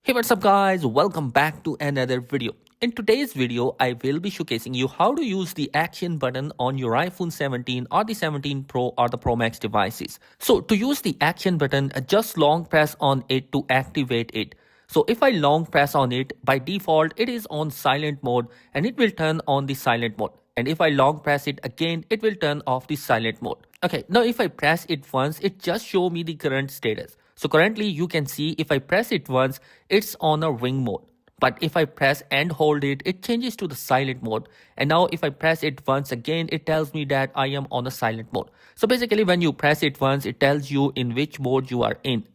Hey, what's up guys, welcome back to another video. In today's video I will be showcasing you how to use the action button on your iPhone 17 or the 17 Pro or the Pro Max devices. So to use the action button, just long press on it to activate it. So if I long press on it, by default it is on silent mode and it will turn on the silent mode. And if I long press it again, it will turn off the silent mode. Okay, now if I press it once, it just show me the current status. So currently you can see if I press it once, it's on a ring mode. But if I press and hold it, it changes to the silent mode. And now if I press it once again, it tells me that I am on a silent mode. So basically when you press it once, it tells you in which mode you are in.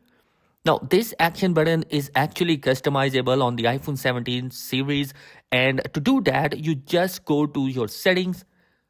Now, this action button is actually customizable on the iPhone 17 series. And to do that, you just go to your settings.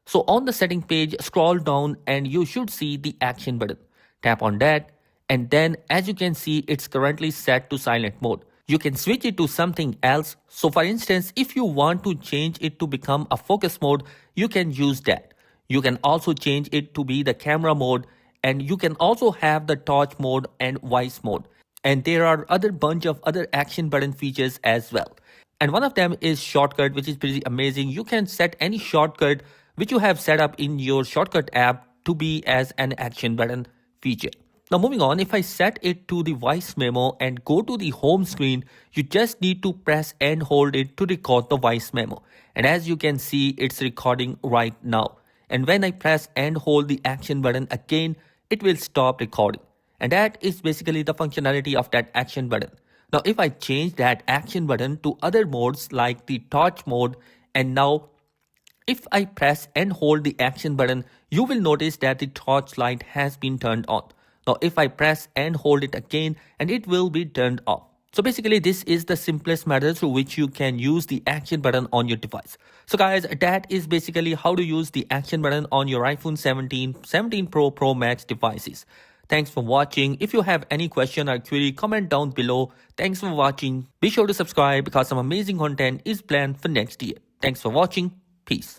So on the setting page, scroll down and you should see the action button. Tap on that. And then as you can see, it's currently set to silent mode. You can switch it to something else. So for instance, if you want to change it to become a focus mode, you can use that. You can also change it to be the camera mode. And you can also have the torch mode and voice mode. And there are other bunch of other action button features as well. And one of them is shortcut, which is pretty amazing. You can set any shortcut which you have set up in your shortcut app to be as an action button feature. Now moving on, if I set it to the voice memo and go to the home screen, you just need to press and hold it to record the voice memo. And as you can see, it's recording right now. And when I press and hold the action button again, it will stop recording. And that is basically the functionality of that action button. Now, if I change that action button to other modes like the torch mode, and now if I press and hold the action button, you will notice that the torch light has been turned on. Now, if I press and hold it again, and it will be turned off. So basically, this is the simplest method through which you can use the action button on your device. So guys, that is basically how to use the action button on your iPhone 17, 17 Pro, Pro Max devices. Thanks for watching. If you have any question or query, comment down below. Thanks for watching. Be sure to subscribe because some amazing content is planned for next year. Thanks for watching. Peace.